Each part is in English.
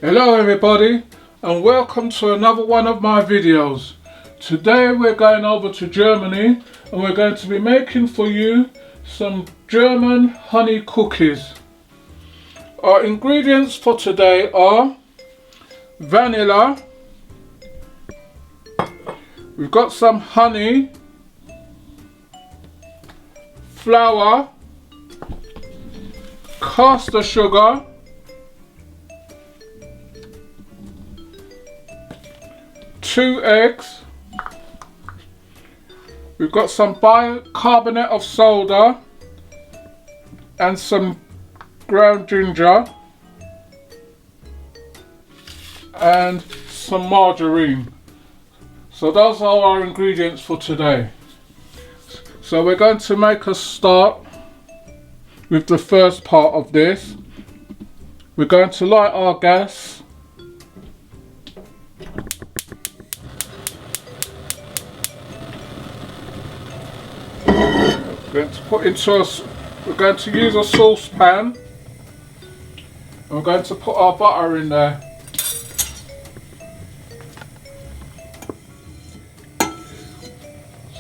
Hello everybody and welcome to another one of my videos. Today we're going over to Germany and we're going to be making for you some German honey cookies. Our ingredients for today are vanilla, we've got some honey, flour, caster sugar, two eggs, we've got some bicarbonate of soda and some ground ginger and some margarine. So those are our ingredients for today. So we're going to make a start with the first part of this. We're going to light our gas. We're going to use a saucepan. And we're going to put our butter in there.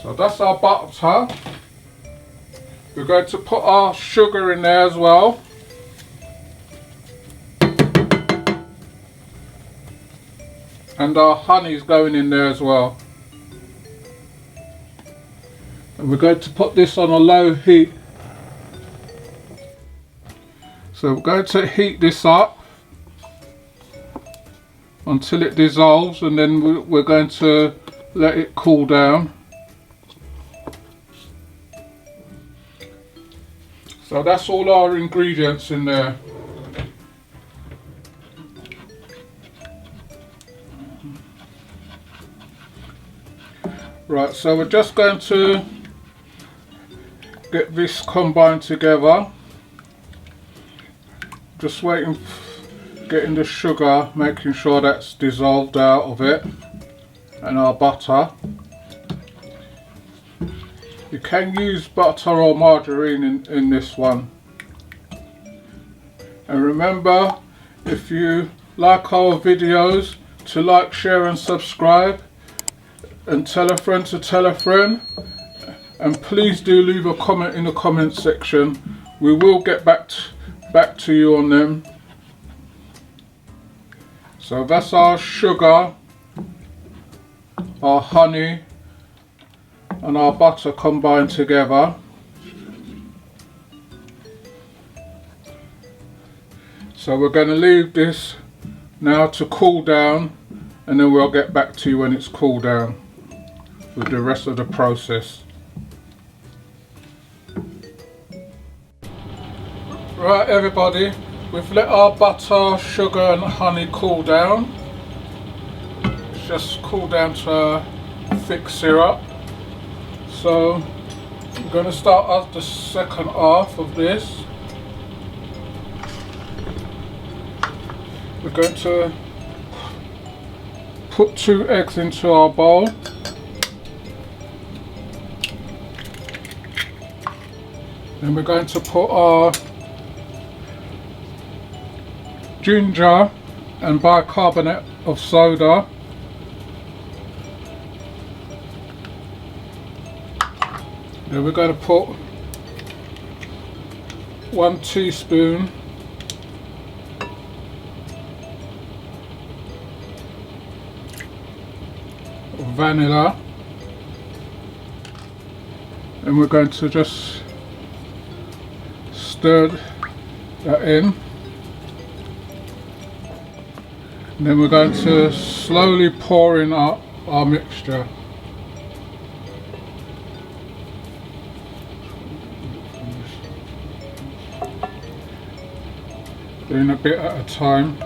So that's our butter. We're going to put our sugar in there as well. And our honey is going in there as well. And we're going to put this on a low heat. So we're going to heat this up until it dissolves, and then we're going to let it cool down. So that's all our ingredients in there. Right, so we're just going to get this combined together. Just waiting, getting the sugar, making sure that's dissolved out of it, and our butter. You can use butter or margarine in this one. And remember, if you like our videos, to like, share and subscribe, and tell a friend to tell a friend. And please do leave a comment in the comment section. We will get back to you on them. So that's our sugar, our honey and our butter combined together. So we're going to leave this now to cool down, and then we'll get back to you when it's cooled down with the rest of the process. Right everybody, we've let our butter, sugar and honey cool down. It's just cooled down to a thick syrup. So we're going to start off the second half of this. We're going to put 2 eggs into our bowl. Then we're going to put our ginger and bicarbonate of soda. Then we're going to put 1 teaspoon of vanilla, and we're going to just stir that in. And then we're going to slowly pour in our mixture. Doing a bit at a time.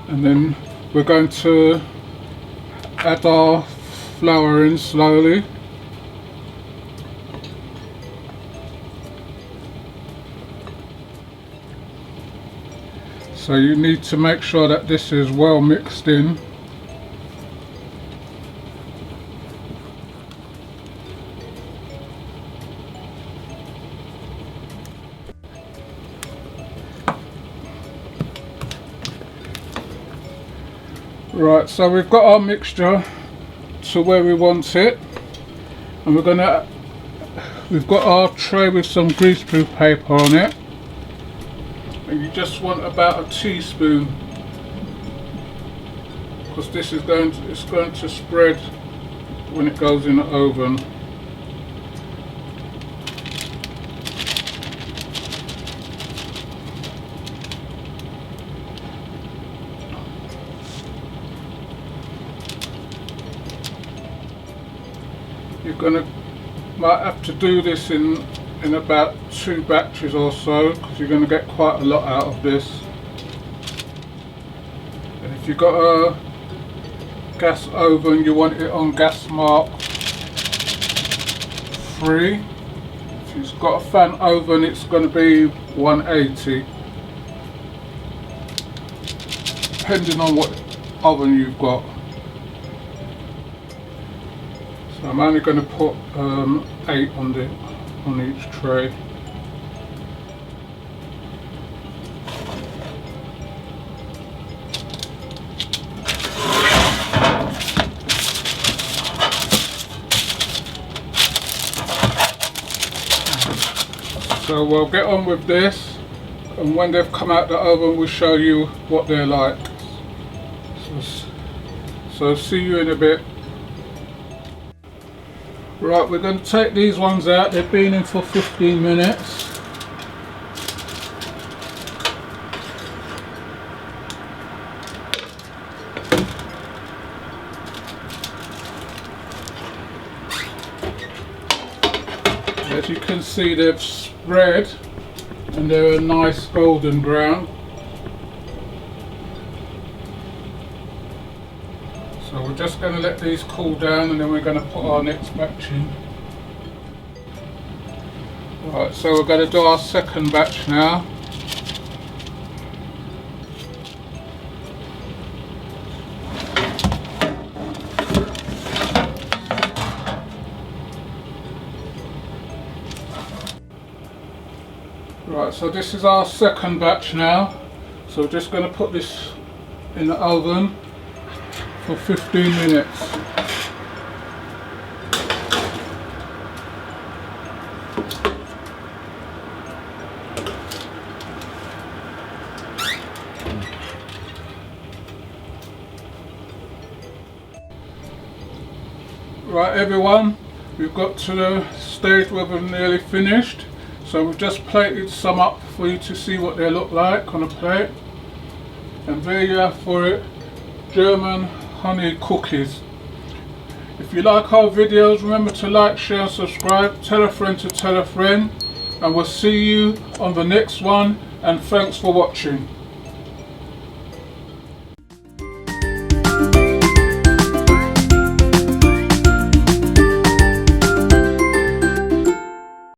And then we're going to add our flour in slowly. So you need to make sure that this is well mixed in. Right, so we've got our mixture to where we want it, and we've got our tray with some greaseproof paper on it. And you just want about a teaspoon, because this is going to spread when it goes in the oven. Might have to do this in about 2 batches or so, because you're going to get quite a lot out of this. And if you've got a gas oven, you want it on gas mark 3. If you've got a fan oven, it's going to be 180, depending on what oven you've got. So I'm only going to put 8 on each tray. So we'll get on with this, and when they've come out the oven we'll show you what they're like. So see you in a bit. Right, we're going to take these ones out. They've been in for 15 minutes. As you can see, they've spread and they're a nice golden brown. So we're just going to let these cool down, and then we're going to put our next batch in. Right, so we're going to do our second batch now. Right, so this is our second batch now. So we're just going to put this in the oven for 15 minutes. Right everyone, we've got to the stage where we've nearly finished. So we've just plated some up for you to see what they look like on a plate. And there you have for it, German honey cookies. If you like our videos, remember to like, share and subscribe. Tell a friend to tell a friend. And we'll see you on the next one, and thanks for watching.